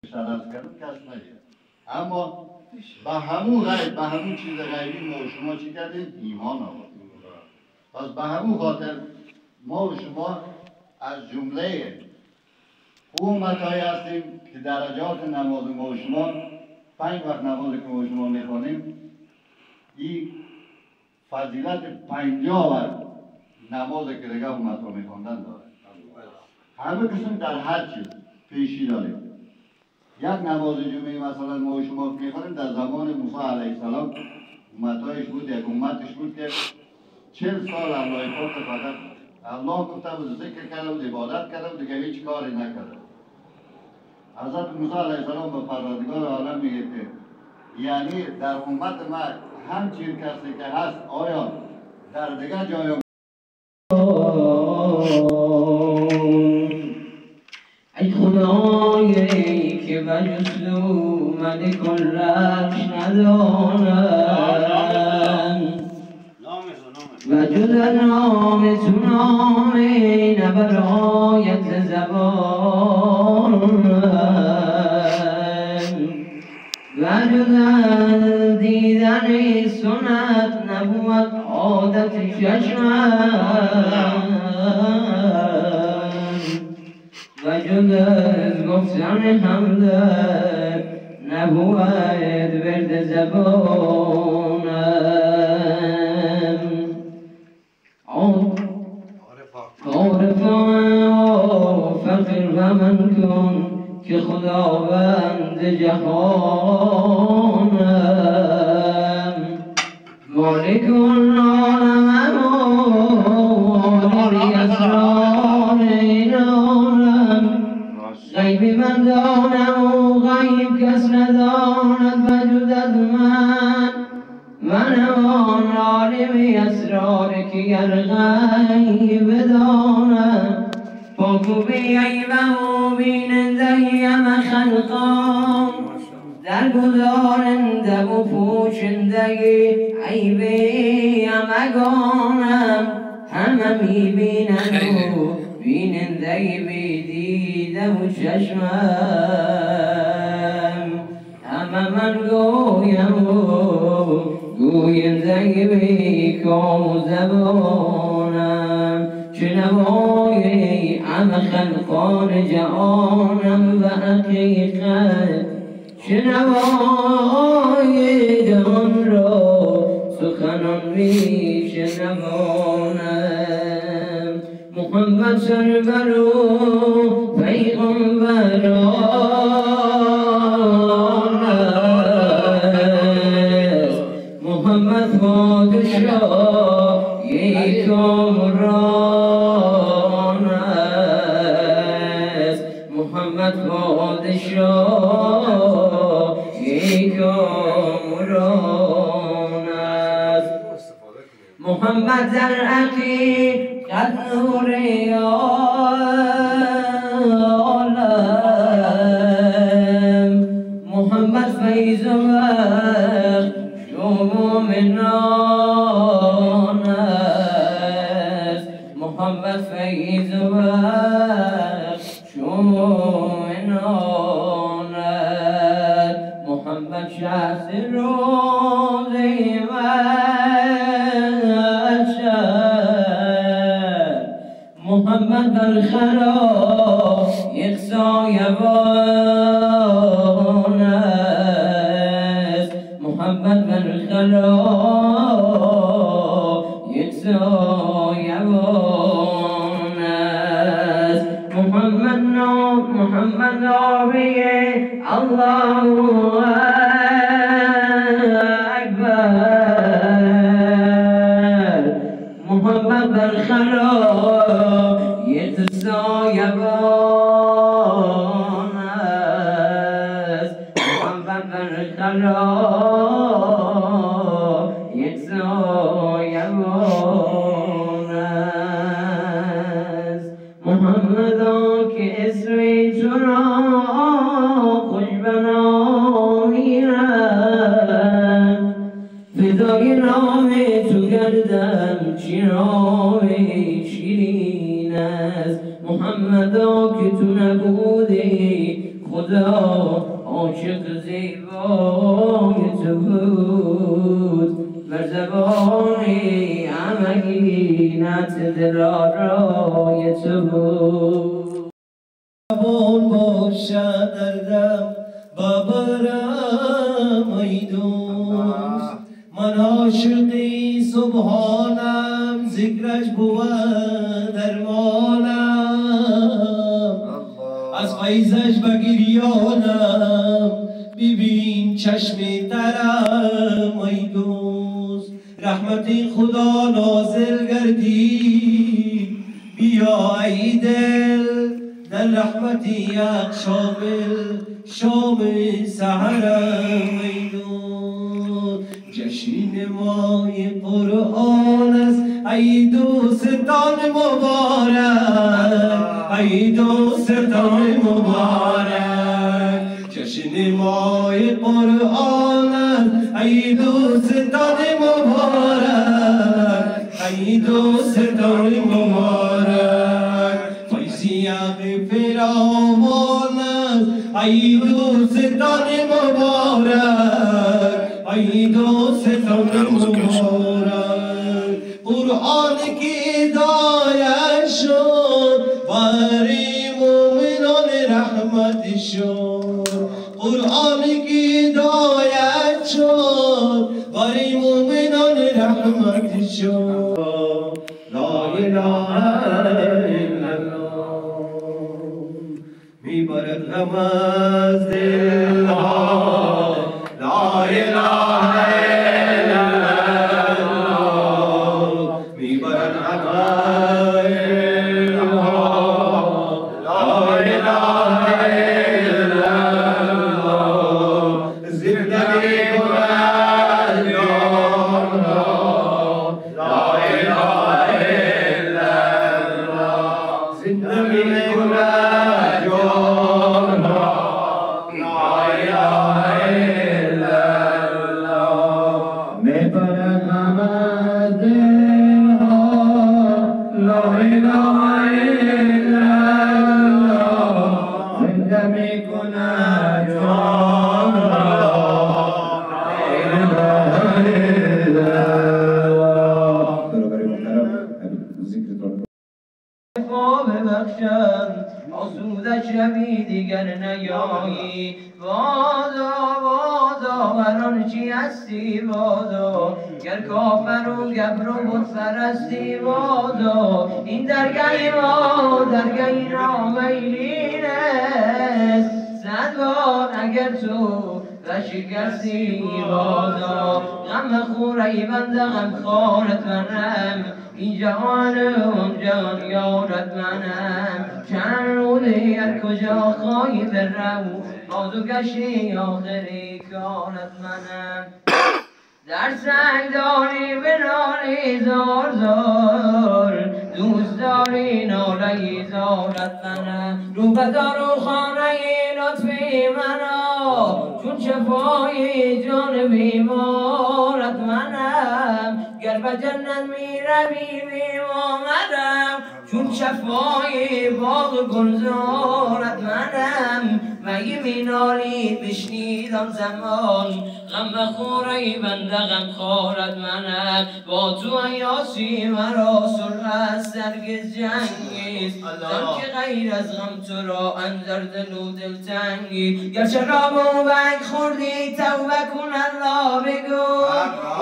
شرط کردم کس نگیر. اما به همون غیب، به همون چیز غیبی ما و شما چی کردیم؟ ایمان آوردیم. پس به همون خاطر ما و شما از جمله امتهایی هستیم که درجات نماز ما و شما 5 وقت نمازی که ما و شما میخوانیم این فضیلت 50 وقت نمازی که دیگه امتها میخواندن داره. همه قسم در هر چیز پیشی داریم. یک نماز جمعه مثلا ما و شما میخوانیم در زمان موسی علیه السلام امتهایش بود، یک امتش بود که 40 سال الله پاک فقط الله گفته بود، ذکر کرده بود، عبادت کرده بود، دیگه هیچ کاری نکرده. حضرت موسی علیه السلام به پروردگار عالم میگه که یعنی در امت ما همچین کسی که هست آیا در دیگه جای ای خدایی که بجز من کلش ندارم و جز نام تو نامی نبرایت زبانم و جز دیدن سنت نبود عادت چشمم و جز گفتن حمد نبود ورد زبانم عارفا فقیر و من کن که خداوند جهانم مالک العالم عالم اسرار اینانم غیب من دانم و غیب کس نداند بجز از من آن عالم اسرار که گر غیب دانم پاکو بی عیبم و بینندهیم خلقام در گذارنده و پوشنده عیبیم اگانم همه می بینند و بیننده بی دیده و چشمم همه من گویم و گوینده بی کام و زبانم چه نوای همه خلقان جهانم و حقیقت چه نوای جهان را سخنان می شنوانم محمد سرور و پیغمبران است محمد پادشاه یک کامران است محمد پادشاه یک کامران است محمد در حقیقت نور عالم محمد فیض و بخش و مؤمنان است محمد فیض و بخش و مؤمنان است محمد شخص روز محمد بالخرا یک سایبان است محمد بالخرا یک سایبان است محمد آبی الله اکبر محمد بالخرا سایبان است محمد بالخرا یک سایبان است محمدا که اسمی تو را خوش بنامیرم فدای نام تو گردم چرا شیرین است محمدا که تو نبودی خود خدا عاشق زیبای تو بود بر زبانی عمینت دلارای تو بود زبان باشد دردم ببرم ای دوست من عاشقی سبحانم ذکرش بود درمانم از فیضش بگریانم ببین چشم ترم ای دوست رحمت خدا نازل گردی بیا ای دل در رحمتی یک شامل شام سحرم ای دوست جشن مای قرآن است ای دوستان مبارک ای دوستان مبارک جشن مای قرآن است ای دوستان مبارک ای دوستان مبارک فیضیق فراوان است ای دوستان مبارک ای دوستان مبارک قرآن کی هدایت شد برای مومنان رحمت شد قرآن کی هدایت شد برای مومنان رحمت شد لا اله الا الله میبرد غم از دلها لا اله الا الله میبرد غم از دلها لا اله الا الله زندگی کند جانها لا اله الا الله زندگی کند جانها لا اله الا الله میبرد غم از دلها لا اله الا الله زنده میکند جانها لا اله الا ما ببخشم آسوده شوی دیگر نیایی بادا بادا هر چی هستی بادا گر کافر و گبر و بت پرستی بادا این درگه ما درگه نامیلین است صد بار اگر تو بشکستی بادا غم خوره بنده غم خارت منم این جهان اون جهان یارت منم چند روزی هر کجا خواهی برم بازو گشتی آخری کارت منم در سنگ داری بنالی زار زار دوست داری نالی زارت منم رو بدار و خانه لطفی منم چون شفای جان بیمارت منم گر به جنت می روی بیمامدم چون شفای باغ گلزارت منم مگه می نالی بشنیدم زمان غم خوره بنده غم خارت منم با تو ایاسی مرا صلح است هرگز جنگیست زن که غیر از غم تو را اندر دل و دلتنگی گر شراب و بنگ خوردی توبه کن الله بگو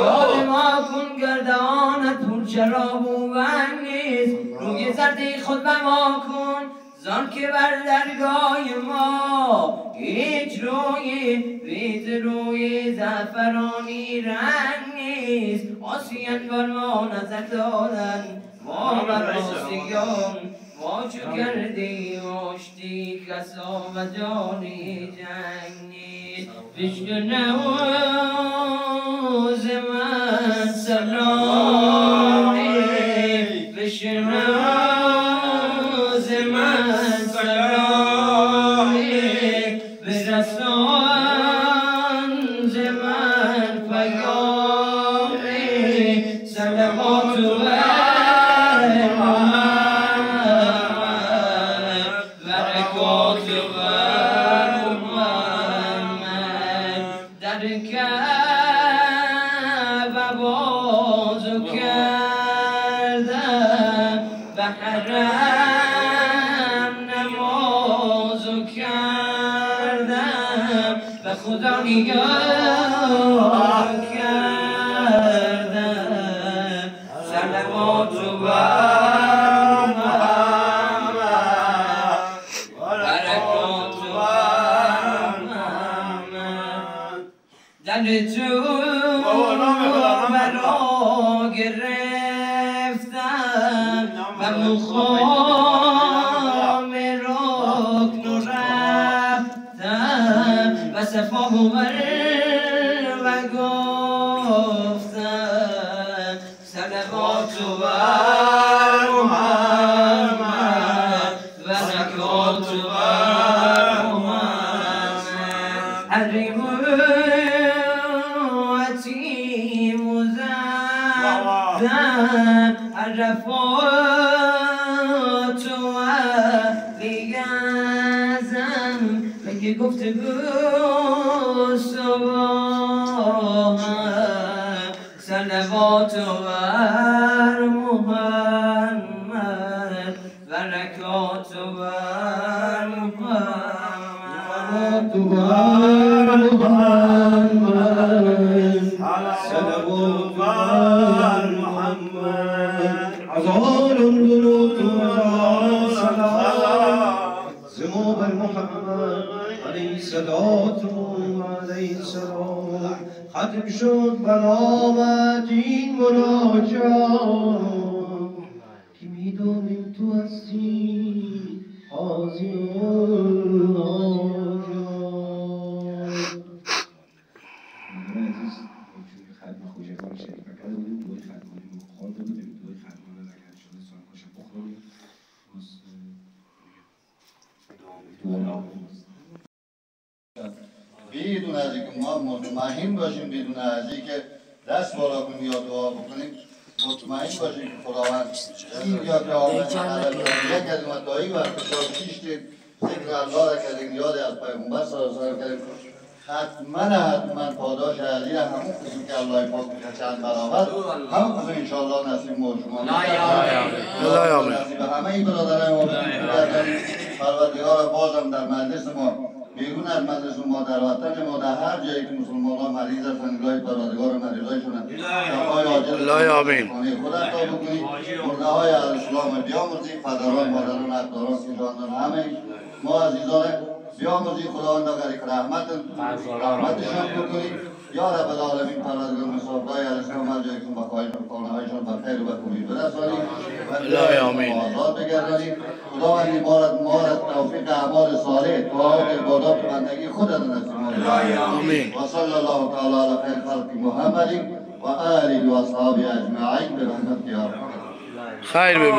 یاد ما کن گردانت پر شراب و بنگ نیست روی زردی خود به ما کن زان که بر درگاه ما هیچ روی بیت روی زعفرانی رنگ نیست آسیان بر ما نظر دادن ما بر آسیان ما چو کردی آشتی کسا و جانی جنگ نیست بشکر نواز من سلامی بشکر نواز من سلامی برسان ز من پیامی صلوات بر محمد برکات بر حرم نمازو کردم به خدا نیاز کردم صلواتو بر محمد برکاتو بر محمد دل تو مرا گرفتم و مخام رکن رفتم و صفا و گفتم صلواتو بر محمد و زکاتو بر محمد حریمتی مزدم عرفاتو علی ازم بگه گفتگو صبح صلواتو بر محمد برکاتو بر محمد بر محمد صلوات بر محمد هزار درود و سلام زما بر محمد علیه الصلاة و علیه السلام ختم شد برآمد این مناجات که میدانیم تو هستی حاضی بدون از اینکه ما مطمئن باشیم، بدون از اینکه دست بالا کنیم یا دعا بکنیم، مطمئن باشیم که خداوند این یا که آمد یک از مدعایی و پیش ذکر الله را کردیم، یاد از پیغمبر صلی الله علیه و کردیم، حتما پاداش علی را همون قسم که الله پاک میشه چند برابر همون قسم انشاءالله نصیب ما شما نصیب همه این برادران ما پروردگار بازم در مجلس ما بیرون از مجلس ما در وطن ما در هر جایی که مسلمان ها مریض هستند الهی پروردگار مریضایشون شفای عاجل خدا عطا بکنی مرده های اسلام بیامرزی پدران مادران اقداران سیدانان همه ما عزیزان بیامرزی خداوند غریق رحمتشان بکنی یا رب العالمین پروردگار مسافرهای الاسلام هر جایی که خانه‌هایشان به خیر و به خوبی برسانی و آزاد بگردانی خداوندی ما را توفیق اعمال صالح دعا و عبادات و بندگی خودت نصیب آمین و صلی الله تعالی علی خیر خلق محمد و آله و اصحابه اجمعین برحمتک یا رب. خیر ببین.